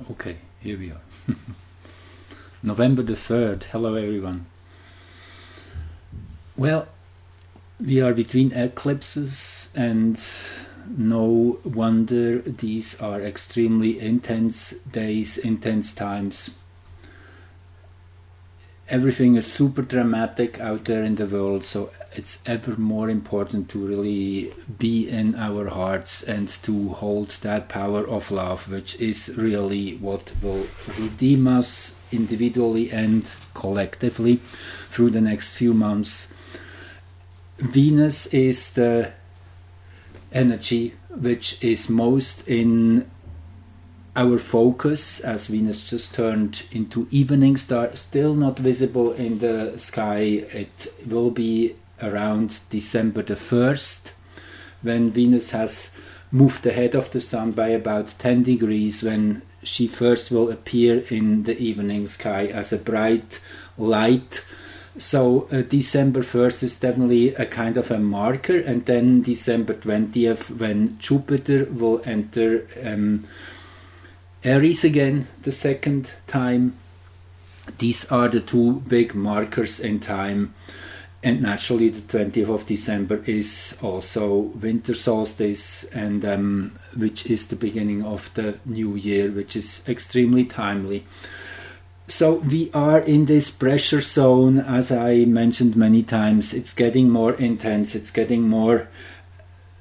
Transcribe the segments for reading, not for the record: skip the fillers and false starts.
Okay, here we are. November the 3rd. Hello everyone. Well, we are between eclipses, and no wonder these are extremely intense days, intense times. Everything is super dramatic out there in the world, so it's ever more important to really be in our hearts and to hold that power of love, which is really what will redeem us individually and collectively through the next few months. Venus is the energy which is most in our focus, as Venus just turned into evening star, still not visible in the sky. It will be around December the 1st, when Venus has moved ahead of the Sun by about 10 degrees, when she first will appear in the evening sky as a bright light. So December 1st is definitely a kind of a marker, and then December 20th, when Jupiter will enter Aries again the second time. These are the two big markers in time, and naturally the 20th of December is also winter solstice, and which is the beginning of the new year, which is extremely timely. So we are in this pressure zone, as I mentioned many times. It's getting more intense, it's getting more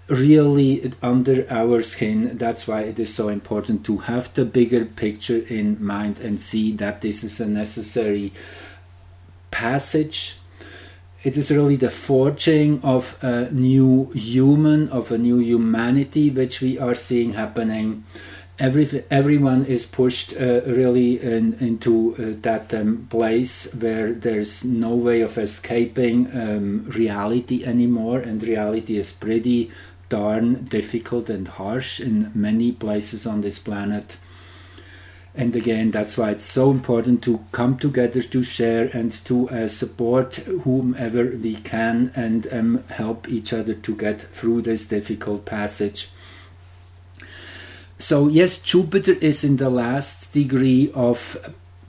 really under our skin. That's why it is so important to have the bigger picture in mind and see that this is a necessary passage. It is really the forging of a new human, of a new humanity, which we are seeing happening. Everyone is pushed really into that place where there's no way of escaping reality anymore, and reality is pretty darn difficult and harsh in many places on this planet. And again, that's why it's so important to come together, to share and to support whomever we can, and help each other to get through this difficult passage. So yes, Jupiter is in the last degree of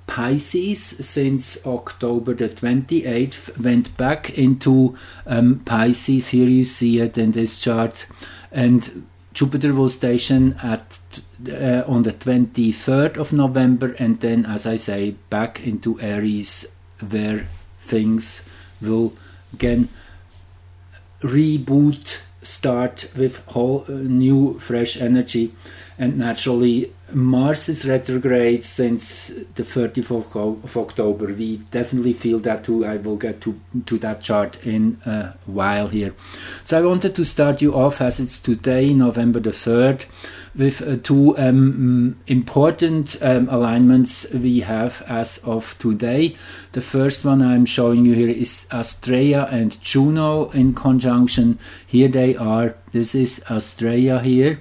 Pisces since October the 28th, went back into Pisces. Here you see it in this chart, and Jupiter will station at on the 23rd of November, and then, as I say, back into Aries, where things will again reboot, start with whole new fresh energy. And naturally, Mars is retrograde since the 30th of October. We definitely feel that too. I will get to that chart in a while here. So I wanted to start you off, as it's today, November the 3rd, with two important alignments we have as of today. The first one I'm showing you here is Astrea and Juno in conjunction. Here they are. This is Astrea here,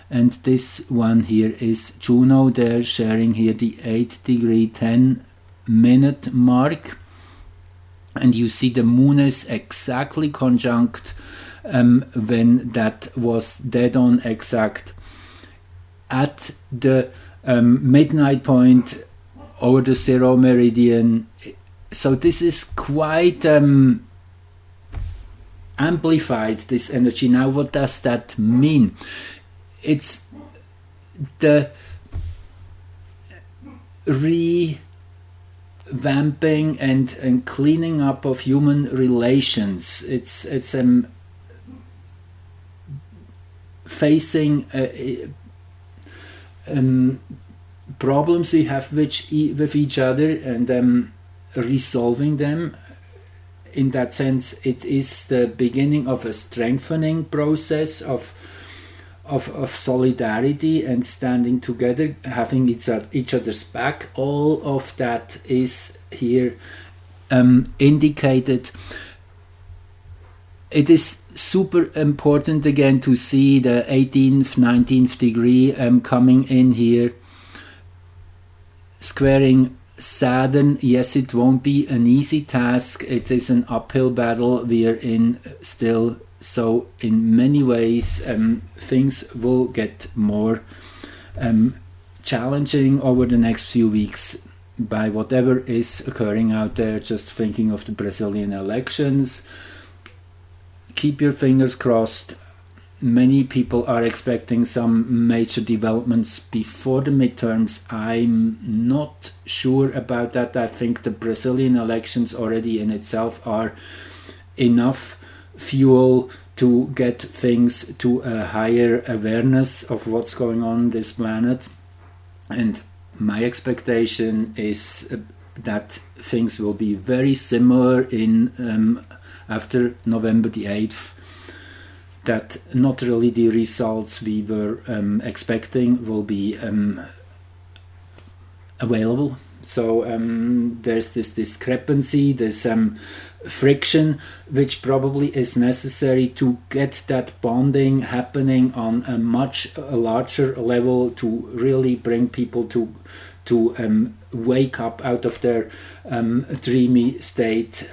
and this one here is Juno. They're sharing here the 8 degree 10 minute mark, and you see the moon is exactly conjunct when that was dead on exact at the midnight point over the 0 meridian. So this is quite amplified, this energy. Now what does that mean? It's the revamping and cleaning up of human relations. It's facing problems we have with each other, and resolving them. In that sense, it is the beginning of a strengthening process of solidarity and standing together, having each other's back. All of that is here indicated. It is super important again to see the 18th, 19th degree coming in here, squaring Saturn. Yes, it won't be an easy task. It is an uphill battle we are in still. So in many ways, things will get more challenging over the next few weeks by whatever is occurring out there. Just thinking of the Brazilian elections. Keep your fingers crossed. Many people are expecting some major developments before the midterms. I'm not sure about that. I think the Brazilian elections already in itself are enough fuel to get things to a higher awareness of what's going on this planet. And my expectation is that things will be very similar in after November the 8th. That not really the results we were expecting will be available. So there's this discrepancy, this friction, which probably is necessary to get that bonding happening on a much larger level to really bring people to wake up out of their dreamy state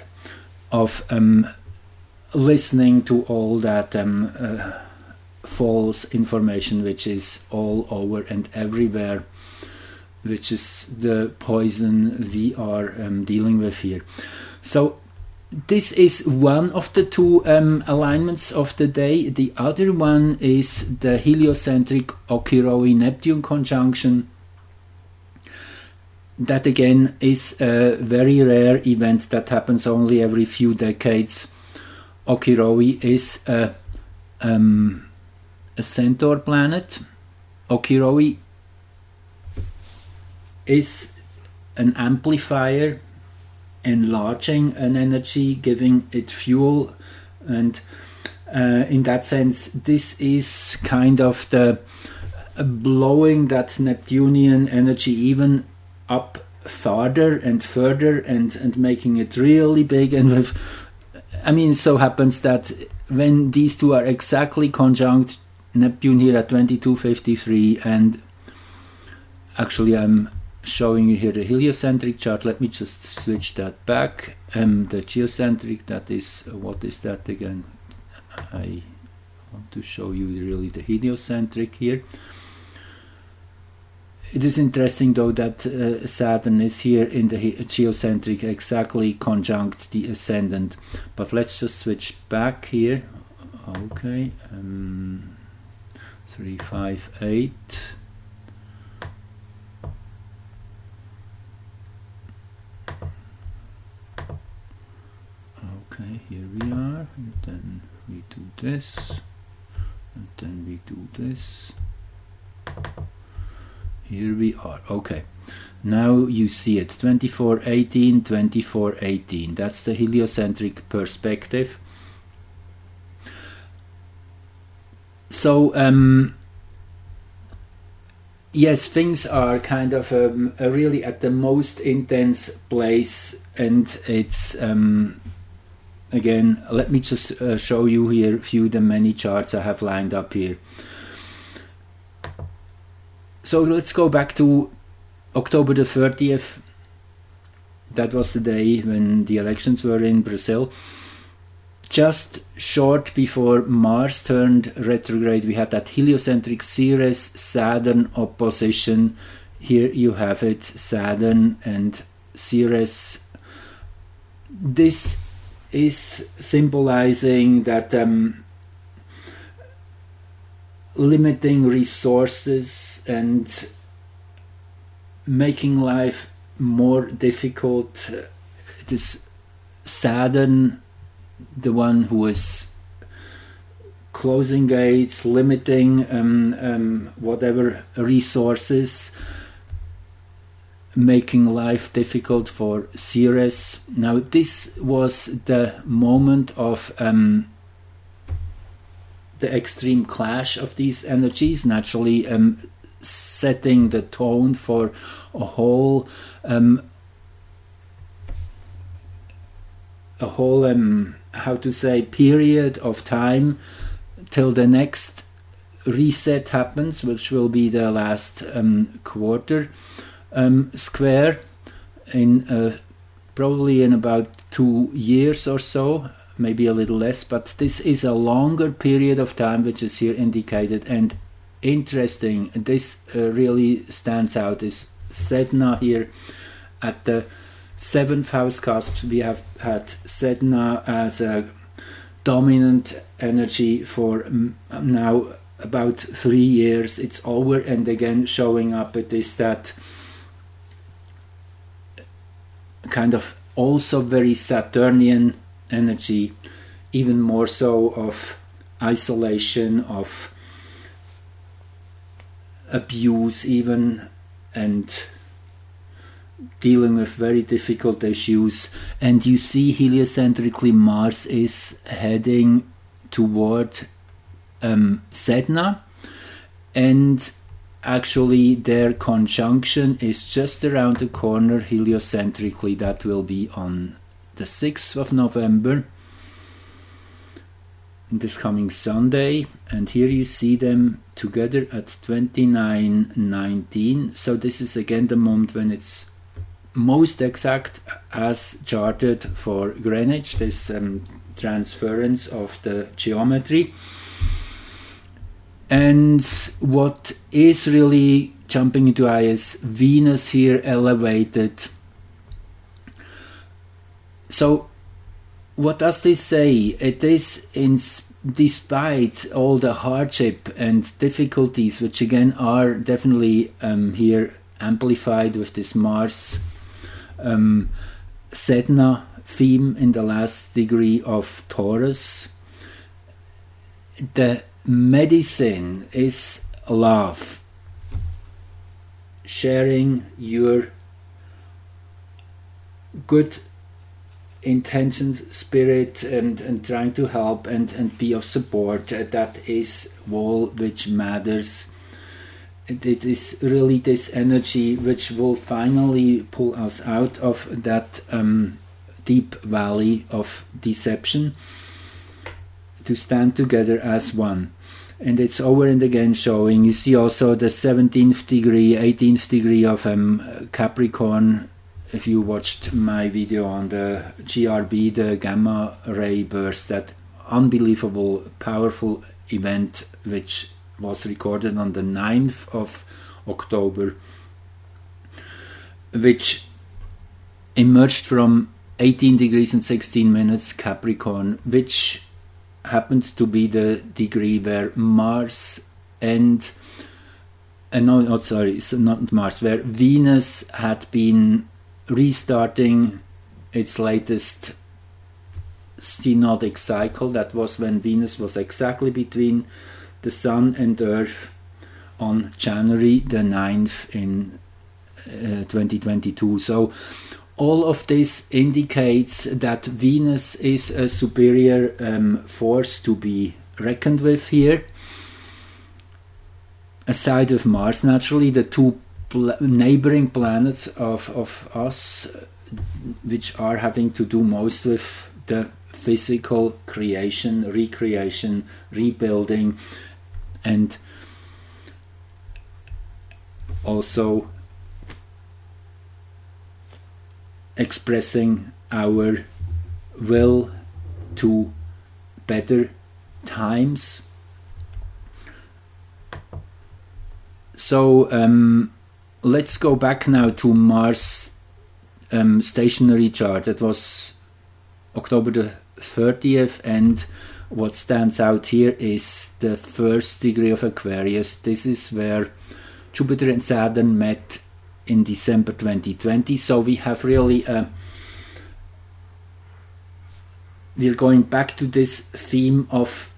of listening to all that false information which is all over and everywhere, which is the poison we are dealing with here. So this is one of the two alignments of the day. The other one is the heliocentric Okirowi-Neptune conjunction. That again is a very rare event that happens only every few decades. Okirowi is a centaur planet. Okirowi is an amplifier, enlarging an energy, giving it fuel, and in that sense this is kind of the blowing that Neptunian energy even up farther and further and making it really big. And with, I mean, it so happens that when these two are exactly conjunct, Neptune here at 2253, and actually I'm showing you here the heliocentric chart. Let me just switch that back. The geocentric, that is, what is that again? I want to show you really the heliocentric here. It is interesting though that Saturn is here in the geocentric exactly conjunct the ascendant. But let's just switch back here. Okay, 358. Okay, here we are, and then we do this, and then we do this. Here we are. Okay, now you see it, 2418, 2418. That's the heliocentric perspective. So yes, things are kind of really at the most intense place, and it's again, let me just show you here a few of the many charts I have lined up here. So let's go back to October the 30th. That was the day when the elections were in Brazil. Just short before Mars turned retrograde, we had that heliocentric Ceres-Saturn opposition. Here you have it, Saturn and Ceres. This is symbolizing that limiting resources and making life more difficult. This Saturn, the one who is closing gates, limiting whatever resources, making life difficult for Ceres. Now this was the moment of the extreme clash of these energies, naturally setting the tone for a whole how to say, period of time till the next reset happens, which will be the last quarter square in probably in about 2 years or so, maybe a little less, but this is a longer period of time which is here indicated, and interesting, and this really stands out, is Sedna here at the 7th house cusp. We have had Sedna as a dominant energy for now about 3 years. It's over, and again showing up. It is that kind of also very Saturnian energy, even more so of isolation, of abuse even, and dealing with very difficult issues. And you see heliocentrically Mars is heading toward Sedna, and actually their conjunction is just around the corner heliocentrically. That will be on the 6th of November, this coming Sunday, and here you see them together at 29:19. So this is again the moment when it's most exact as charted for Greenwich, this transference of the geometry. And what is really jumping into eye is Venus here elevated. So what does this say? It is despite all the hardship and difficulties, which again are definitely here amplified with this Mars Sedna theme in the last degree of Taurus, the medicine is love, sharing your good intentions, spirit, and trying to help and be of support. That is all which matters. It is really this energy which will finally pull us out of that deep valley of deception, to stand together as one. And it's over and again showing. You see also the 17th degree, 18th degree of Capricorn. If you watched my video on the G.R.B, the gamma ray burst, that unbelievable, powerful event which was recorded on the 9th of October, which emerged from 18 degrees and 16 minutes Capricorn, which happened to be the degree where Mars and where Venus had been restarting its latest synodic cycle. That was when Venus was exactly between the Sun and Earth on January the 9th in 2022. So all of this indicates that Venus is a superior force to be reckoned with here. Aside of Mars, naturally, the two neighboring planets of us, which are having to do most with the physical creation, recreation, rebuilding, and also expressing our will to better times. So let's go back now to Mars stationary chart. That was October the 30th, and what stands out here is the 1st degree of Aquarius. This is where Jupiter and Saturn met in December 2020. So we have really we're going back to this theme of,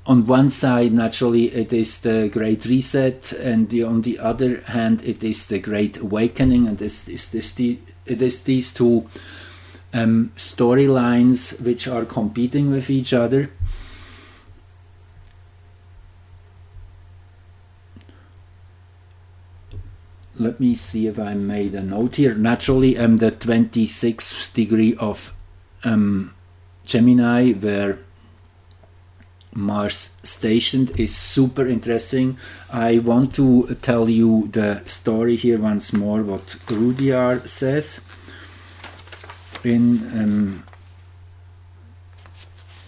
on one side, naturally, it is the Great Reset, and on the other hand, it is the Great Awakening, and it is these two storylines which are competing with each other. Let me see if I made a note here. Naturally, the 26th degree of Gemini, where Mars stationed, is super interesting. I want to tell you the story here once more, what Rudyard says in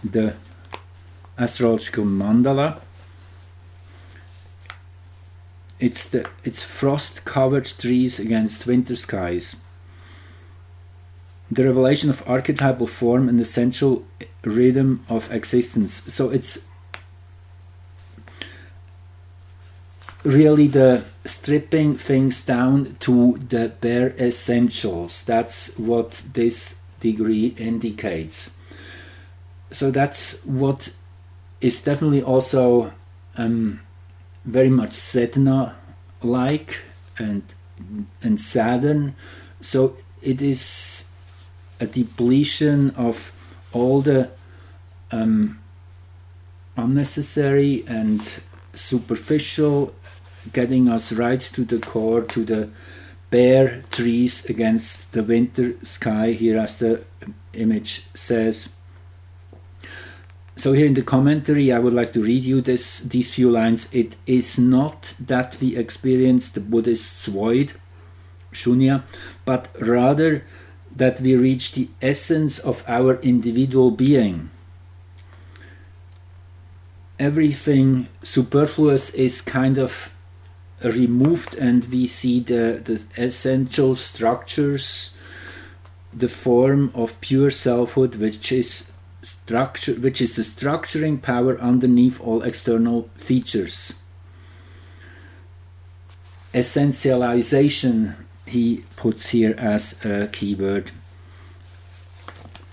the astrological mandala. It's frost-covered trees against winter skies. The revelation of archetypal form and essential rhythm of existence. So it's really the stripping things down to the bare essentials. That's what this degree indicates. So that's what is definitely also very much Sedna-like and Saturn. So it is a depletion of all the unnecessary and superficial, getting us right to the core, to the bare trees against the winter sky, here as the image says. So here in the commentary I would like to read you these few lines. It is not that we experience the Buddhist's void, shunya, but rather that we reach the essence of our individual being. Everything superfluous is kind of removed, and we see the essential structures, the form of pure selfhood, which is the structuring power underneath all external features. Essentialization he puts here as a keyword.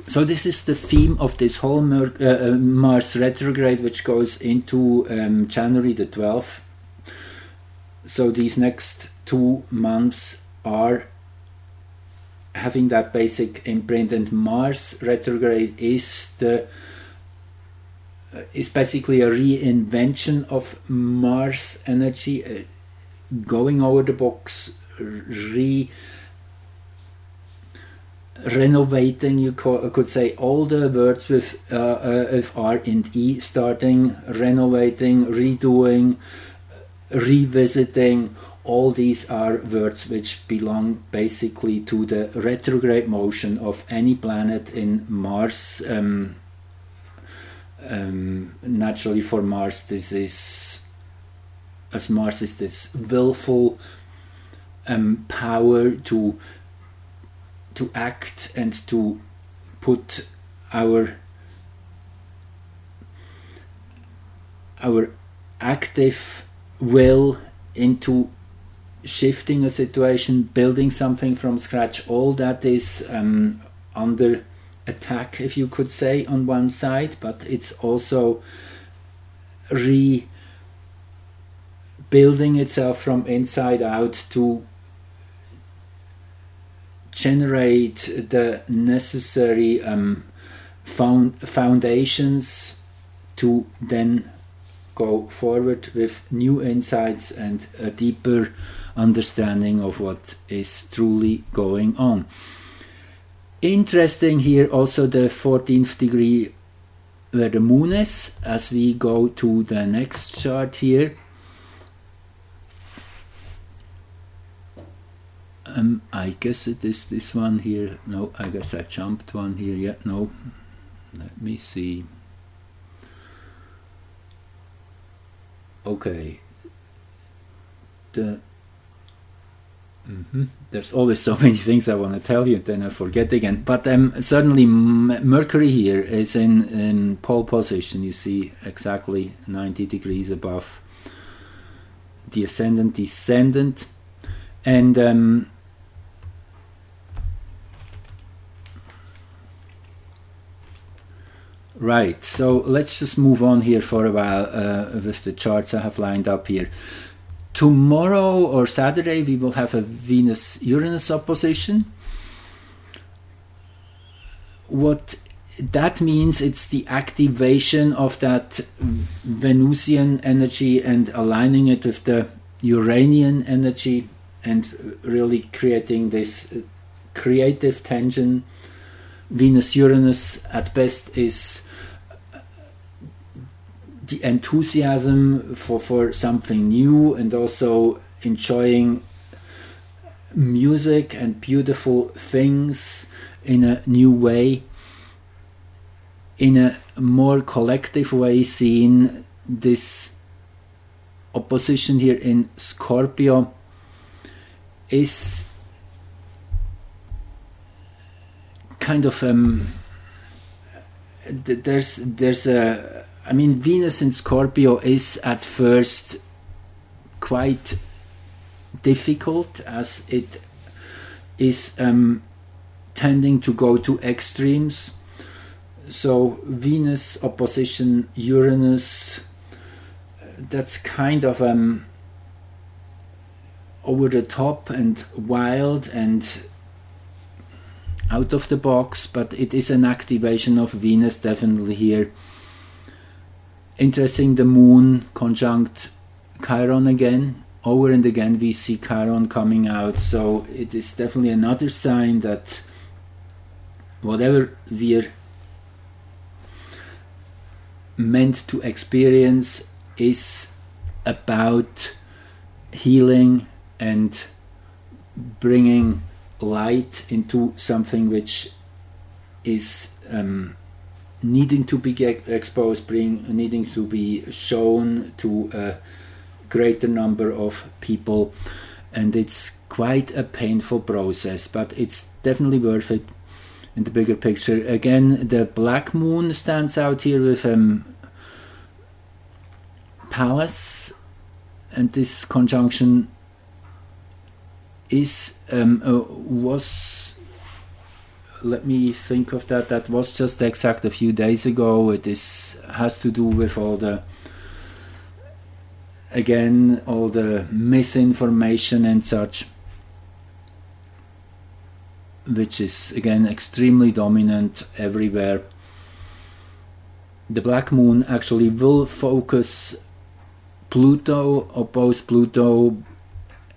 So this is the theme of this whole Mars retrograde, which goes into January the 12th. So these next 2 months are having that basic imprint, and Mars retrograde is basically a reinvention of Mars energy, going over the books, renovating, you could say, all the words with R and E starting, renovating, redoing, revisiting. All these are words which belong basically to the retrograde motion of any planet in Mars. Naturally for Mars, this is this willful power to act and to put our active will into shifting a situation, building something from scratch. All that is under attack, if you could say, on one side, but it's also rebuilding itself from inside out to generate the necessary foundations to then go forward with new insights and a deeper understanding of what is truly going on. Interesting here also the 14th degree where the moon is, as we go to the next chart here. I guess it is this one here. No, I guess I jumped one here. Yeah, no. Let me see. Okay. There's always so many things I want to tell you, then I forget again. But certainly Mercury here is in pole position. You see exactly 90 degrees above the ascendant, descendant. And right, so let's just move on here for a while with the charts I have lined up here. Tomorrow or Saturday we will have a Venus-Uranus opposition. What that means, it's the activation of that Venusian energy and aligning it with the Uranian energy and really creating this creative tension. Venus-Uranus at best is the enthusiasm for something new and also enjoying music and beautiful things in a new way. in a more collective way seen, this opposition here in Scorpio is kind of there's a, I mean, Venus in Scorpio is at first quite difficult, as it is tending to go to extremes. So Venus opposition Uranus, that's kind of over the top and wild and out of the box, but it is an activation of Venus definitely here. Interesting, the Moon conjunct Chiron again. Over and again we see Chiron coming out, so it is definitely another sign that whatever we're meant to experience is about healing and bringing light into something which is needing to be exposed, needing to be shown to a greater number of people, and it's quite a painful process, but it's definitely worth it in the bigger picture. Again, the black moon stands out here with Pallas, and this conjunction is was, let me think of that was just exact a few days ago. It has to do with all the misinformation and such, which is again extremely dominant everywhere. The black moon actually will focus Pluto, oppose Pluto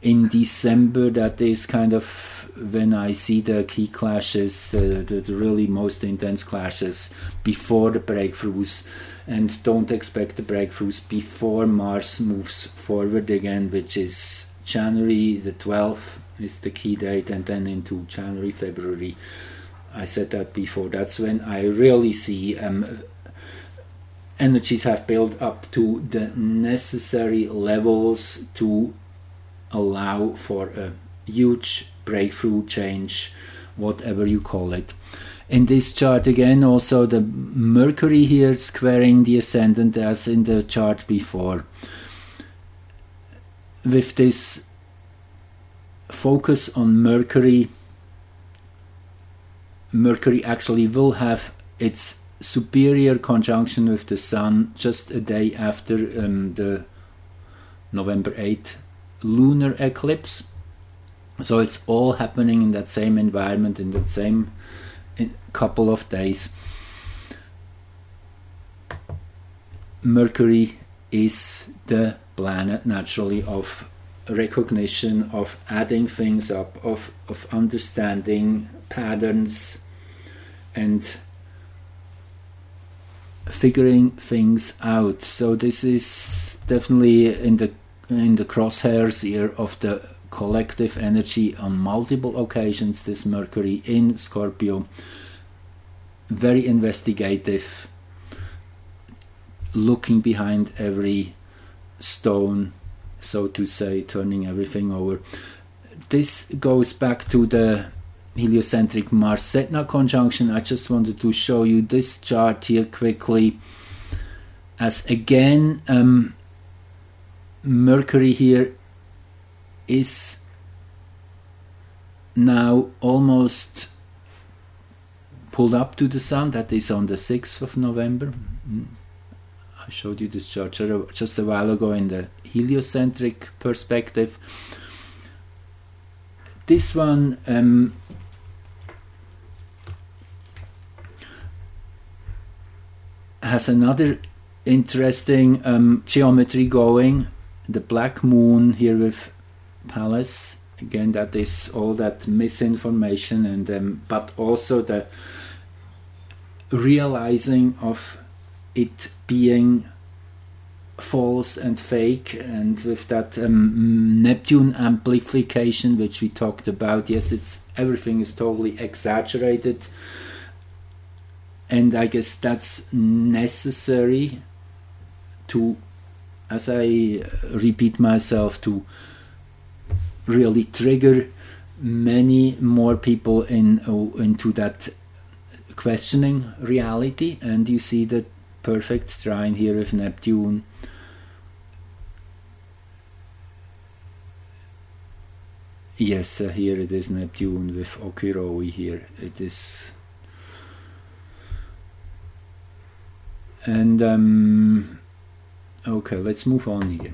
in December. That is kind of when I see the key clashes, the really most intense clashes before the breakthroughs, and don't expect the breakthroughs before Mars moves forward again, which is January the 12th is the key date, and then into January, February. I said that before. That's when I really see energies have built up to the necessary levels to allow for a huge breakthrough, change, whatever you call it. In this chart again, also the Mercury here squaring the ascendant as in the chart before. With this focus on Mercury, Mercury actually will have its superior conjunction with the Sun just a day after the November 8th lunar eclipse. So it's all happening in that same environment, in that same couple of days. Mercury is the planet naturally of recognition, of adding things up, of understanding patterns and figuring things out. So this is definitely in the crosshairs here of the collective energy on multiple occasions. This Mercury in Scorpio, very investigative, looking behind every stone, so to say, turning everything over. This goes back to the heliocentric Mars-Sedna conjunction. I just wanted to show you this chart here quickly, as again Mercury here is now almost pulled up to the Sun. That is on the 6th of November. I showed you this chart just a while ago in the heliocentric perspective. This one has another interesting geometry going. The black moon here with Pallas, again, that is all that misinformation, and but also the realizing of it being false and fake, and with that Neptune amplification which we talked about. Yes, everything is totally exaggerated, And I guess that's necessary to, as I repeat myself, to really trigger many more people into that questioning reality. And you see the perfect trine here with Neptune. Yes, here it is Neptune with Okiroi here. It is. And okay, let's move on here.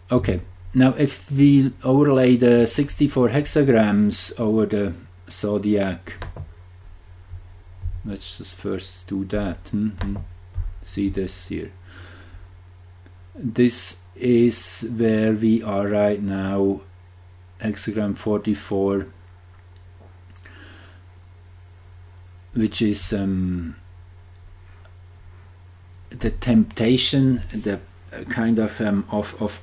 Okay, now if we overlay the 64 hexagrams over the zodiac, let's just first do that. See this here. This is where we are right now. Hexagram 44, which is the temptation, the kind of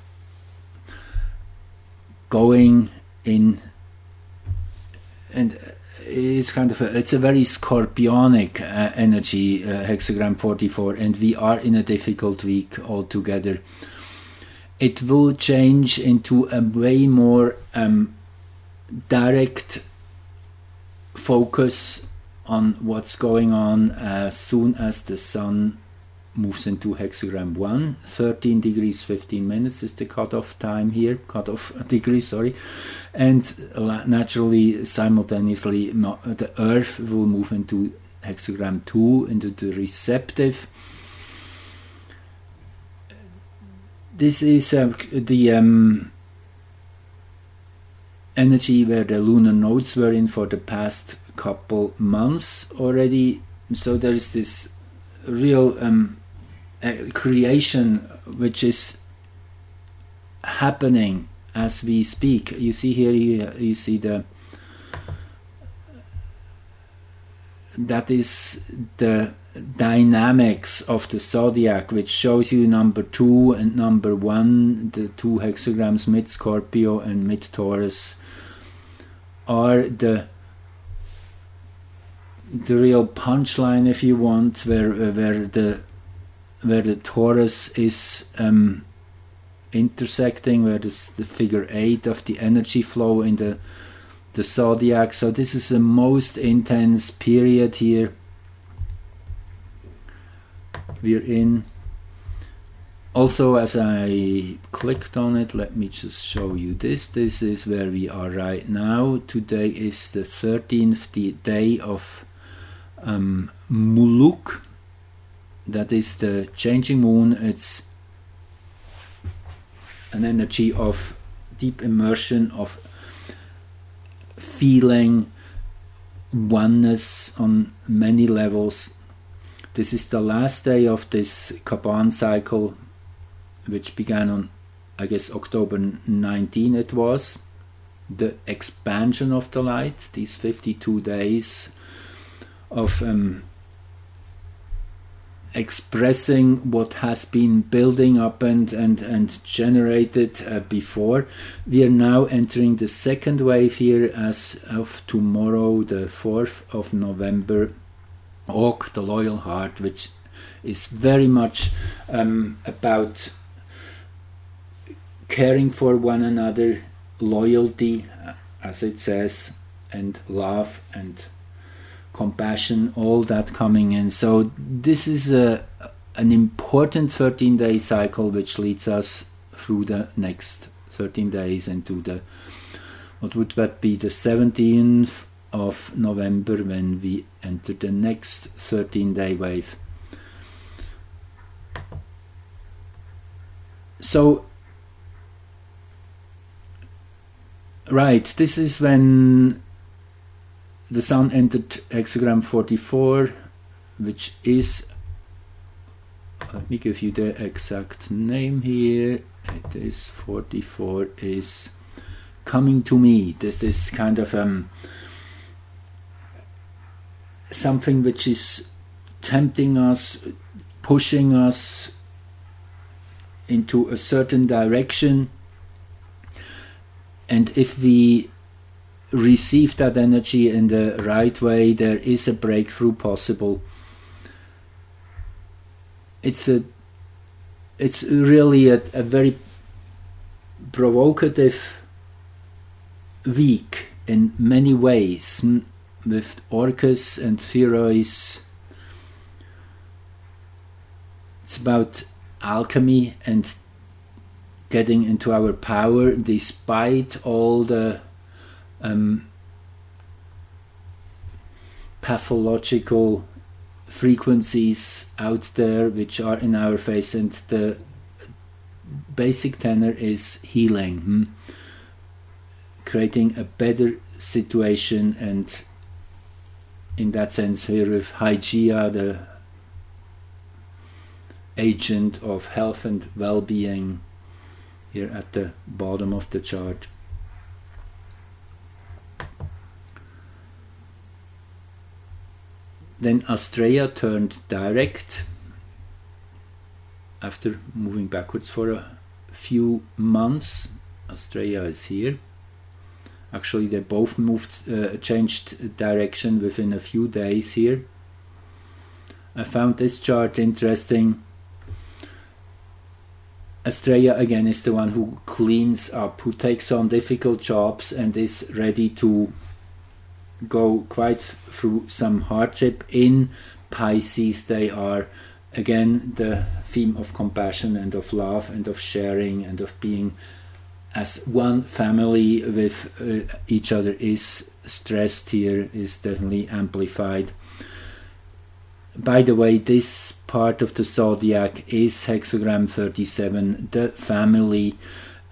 going in, and it's kind of it's a very scorpionic energy, hexagram 44, and we are in a difficult week altogether. It will change into a way more direct focus on what's going on as soon as the sun moves into hexagram 1. 13 degrees 15 minutes is the cutoff time here, cutoff degree, sorry. And naturally, simultaneously, the Earth will move into hexagram 2, into the receptive. This is the energy where the lunar nodes were in for the past couple months already. So there is this real creation which is happening as we speak. You see here, you see that is the dynamics of the zodiac, which shows you number 2 and number 1, the 2 hexagrams mid Scorpio and mid Taurus, are the real punchline, if you want, where the Taurus is intersecting, where the figure 8 of the energy flow in the zodiac. So this is the most intense period here we're in. Also, as I clicked on it, let me just show you this. This is where we are right now. Today is the 13th day of Muluk. That is the changing moon. It's an energy of deep immersion, of feeling oneness on many levels. This is the last day of this Kaban cycle, which began on, I guess, October 19 it was. The expansion of the light, these 52 days of expressing what has been building up and generated before. We are now entering the second wave here as of tomorrow, the 4th of November. Auk, the loyal heart, which is very much about caring for one another, loyalty, as it says, and love and compassion, all that coming in. So this is an important 13-day cycle which leads us through the next 13 days into the, what would that be, the 17th of November, when we enter the next 13-day wave. So, right, this is when the sun entered hexagram 44, which is, let me give you the exact name here. It is 44 is coming to me. This kind of something which is tempting us, pushing us into a certain direction. And if we receive that energy in the right way, there is a breakthrough possible. It's really a very provocative week in many ways, with Orcus and Pherois. It's about alchemy and getting into our power despite all the pathological frequencies out there which are in our face, and the basic tenor is healing, creating a better situation, and in that sense here with Hygeia, the agent of health and well-being, here at the bottom of the chart. Then Astrea turned direct after moving backwards for a few months. Astrea is here. Actually, they both changed direction within a few days here. I found this chart interesting. Astrea again is the one who cleans up, who takes on difficult jobs and is ready to go quite through some hardship. In Pisces they are again the theme of compassion and of love and of sharing and of being as one family with each other is stressed here, is definitely amplified. By the way, this part of the zodiac is hexagram 37, the family,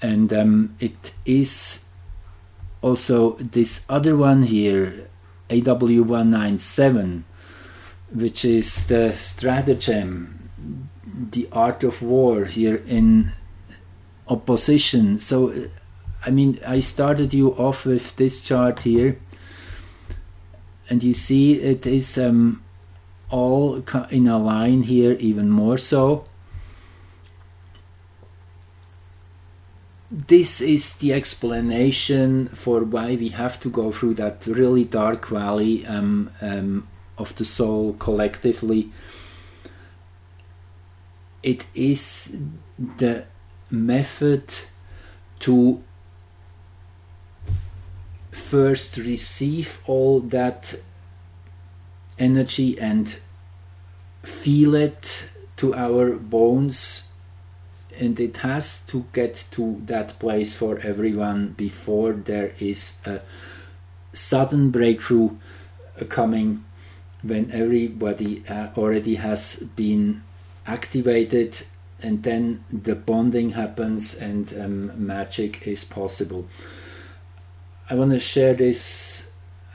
and it is also this other one here, AW197, which is the stratagem, the art of war here in opposition. So, I mean, I started you off with this chart here, and you see it is all in a line here, even more so. This is the explanation for why we have to go through that really dark valley of the soul collectively. It is the method to first receive all that energy and feel it to our bones, and it has to get to that place for everyone before there is a sudden breakthrough coming, when everybody already has been activated, and then the bonding happens and magic is possible. I want to share this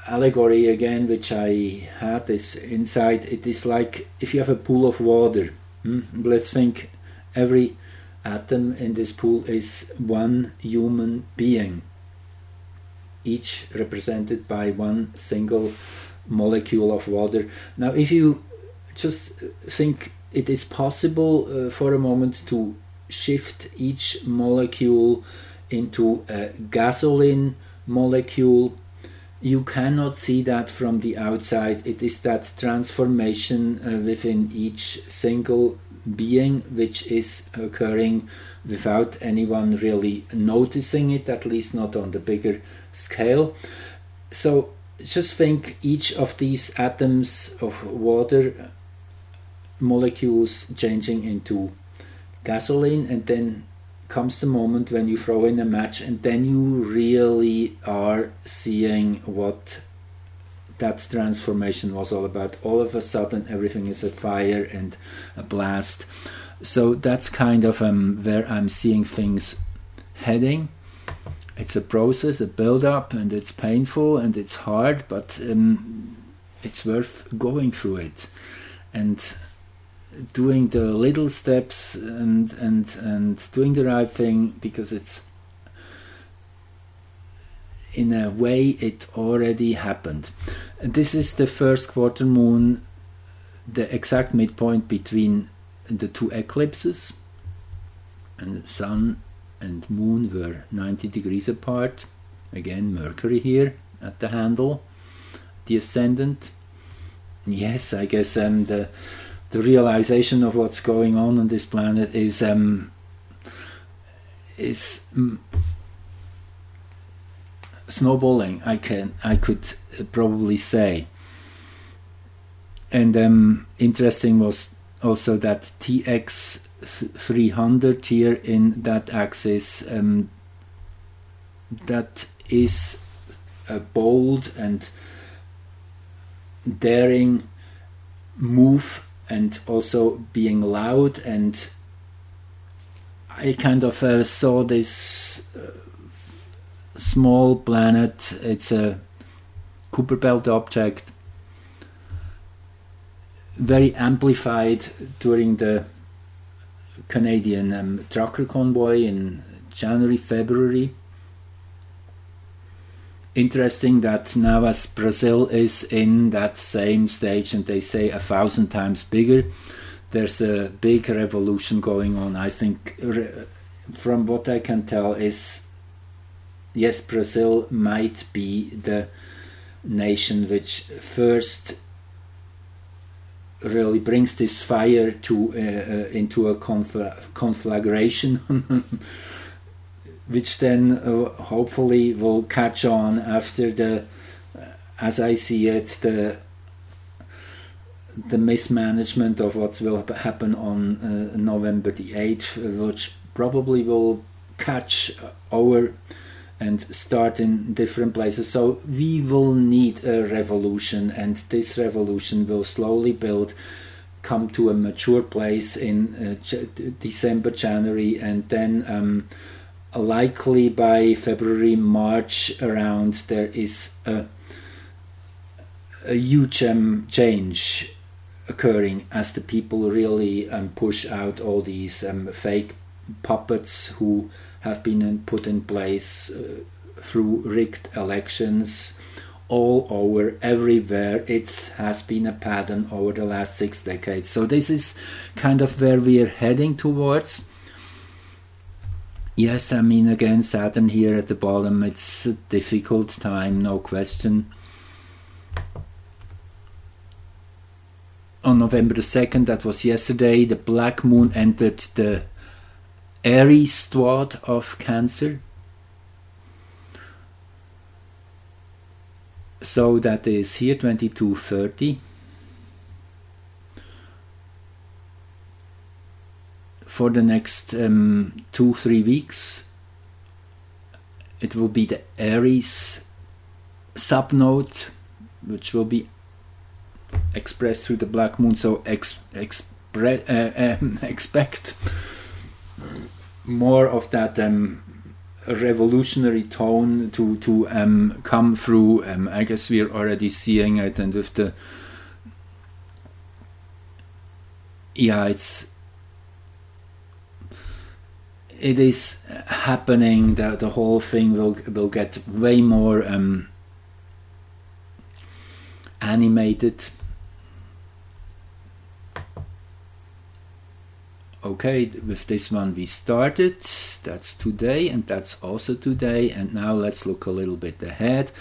allegory again, which I had this insight. It is like if you have a pool of water. Let's think every atom in this pool is one human being, each represented by one single molecule of water. Now, if you just think it is possible for a moment to shift each molecule into a gasoline molecule, you cannot see that from the outside. It is that transformation within each single being which is occurring without anyone really noticing it, at least not on the bigger scale. So just think each of these atoms of water molecules changing into gasoline, and then comes the moment when you throw in a match, and then you really are seeing what that transformation was all about. All of a sudden everything is a fire and a blast. So that's kind of where I'm seeing things heading. It's a process, a build-up, and it's painful and it's hard, but it's worth going through it and doing the little steps and doing the right thing, because it's, in a way, it already happened. This is the first quarter moon, the exact midpoint between the two eclipses, and the sun and moon were 90 degrees apart. Again, Mercury here, at the handle, the ascendant. Yes, I guess the realization of what's going on this planet is snowballing. I could probably say. And interesting was also that TX 300 here in that axis, that is a bold and daring move, and also being loud. And I kind of saw this small planet. It's a Kuiper belt object, very amplified during the Canadian trucker convoy in January, February. Interesting that now, as Brazil is in that same stage, and they say 1,000 times bigger, there's a big revolution going on. I think, from what I can tell, is yes, Brazil might be the nation which first really brings this fire to into a conflagration, which then hopefully will catch on after the, as I see it, the mismanagement of what will happen on November the 8th, which probably will catch over and start in different places. So we will need a revolution, and this revolution will slowly come to a mature place in December, January, and then likely by February, March around, there is a huge change occurring as the people really push out all these fake puppets who have been put in place through rigged elections all over, everywhere. It has been a pattern over the last 6 decades. So this is kind of where we are heading towards. Yes, I mean, again, Saturn here at the bottom, it's a difficult time, no question. On November the 2nd, that was yesterday, the black moon entered the Aries squad of Cancer. So that is here 22:30. For the next 2-3 weeks, it will be the Aries subnode, which will be expressed through the black moon. So expect more of that revolutionary tone to come through. I guess we are already seeing it, and with the it is happening. The whole thing will get way more animated. Okay, with this one we started. That's today, and that's also today. And now let's look a little bit ahead.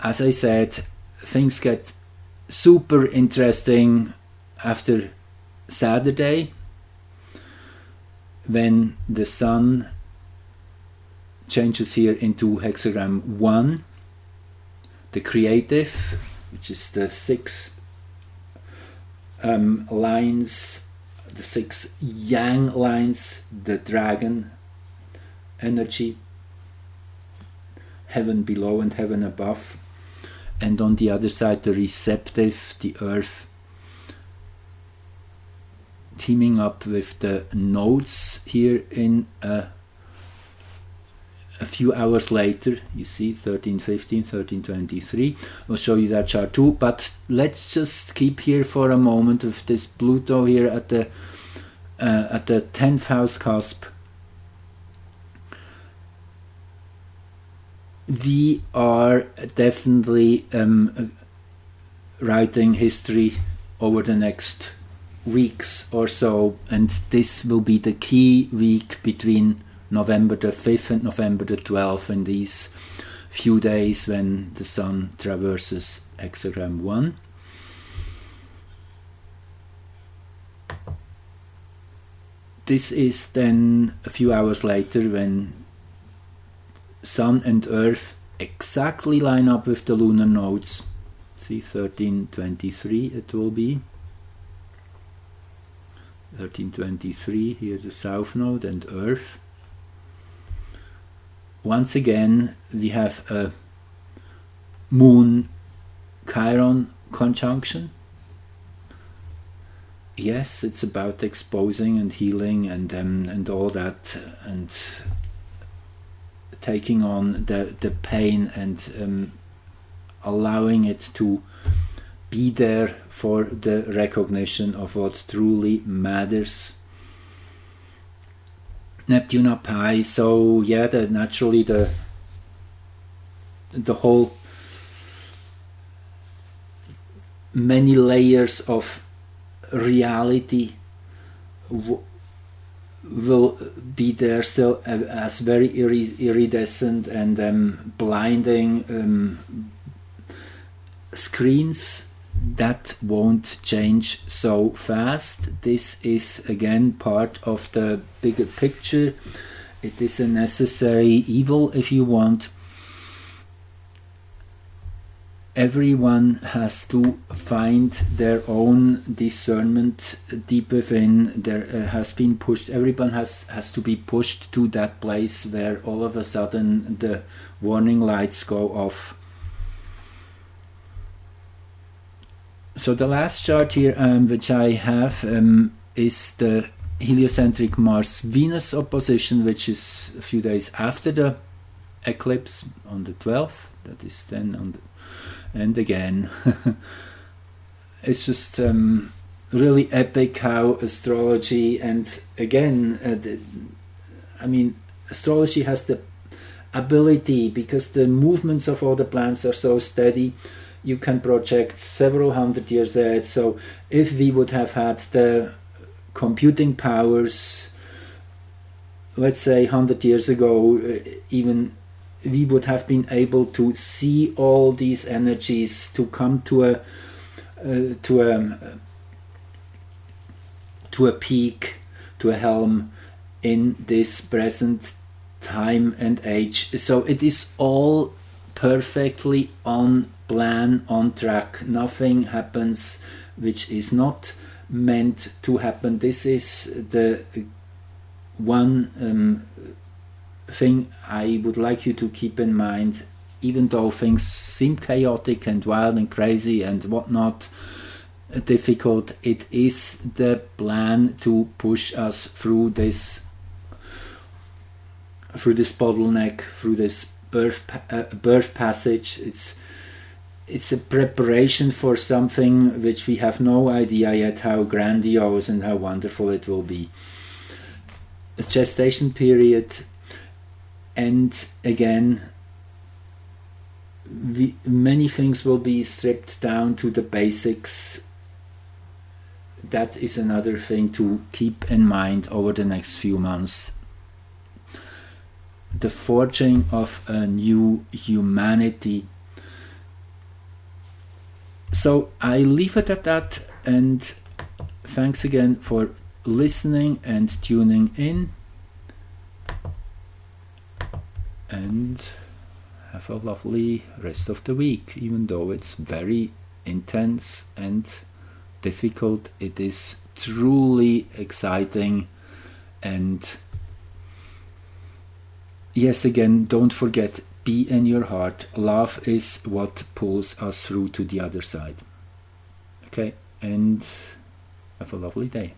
As I said, things get super interesting after Saturday, when the sun changes here into hexagram 1, the creative, which is the 6 lines, the 6 yang lines, the dragon energy, heaven below and heaven above, and on the other side the receptive, the earth, teaming up with the nodes here in a few hours later. You see 13:15, 13:23. I'll show you that chart too, but let's just keep here for a moment with this Pluto here at the 10th house cusp. We are definitely writing history over the next weeks or so, and this will be the key week between November the 5th and November the 12th. In these few days when the Sun traverses hexagram 1. This is then a few hours later when Sun and Earth exactly line up with the lunar nodes. See, 1323 it will be. 1323, here the South Node and Earth. Once again we have a Moon Chiron conjunction. Yes, it's about exposing and healing and all that, and taking on the pain and allowing it to be there for the recognition of what truly matters. Neptune up high, so yeah, naturally the whole many layers of reality will be there still as very iridescent and blinding screens that won't change so fast. This is again part of the bigger picture. It is a necessary evil, if you want. Everyone has to find their own discernment deep within. There has been pushed. Everyone has to be pushed to that place where all of a sudden the warning lights go off. So the last chart here, which I have, is the heliocentric Mars-Venus opposition, which is a few days after the eclipse on the 12th. That is then on the... And again, it's just really epic how astrology, and again, astrology has the ability, because the movements of all the planets are so steady, you can project several hundred years ahead. So if we would have had the computing powers, let's say 100 years ago, even we would have been able to see all these energies to come to a peak, to a helm in this present time and age. So it is all perfectly on plan, on track. Nothing happens which is not meant to happen. This is the one thing I would like you to keep in mind. Even though things seem chaotic and wild and crazy and whatnot, difficult, it is the plan to push us through this bottleneck, through this birth passage. It's a preparation for something which we have no idea yet how grandiose and how wonderful it will be. A gestation period. And again, many things will be stripped down to the basics. That is another thing to keep in mind over the next few months. The forging of a new humanity. So I leave it at that, and thanks again for listening and tuning in. And have a lovely rest of the week. Even though it's very intense and difficult, it is truly exciting. And yes, again, don't forget, be in your heart. Love is what pulls us through to the other side. Okay, and have a lovely day.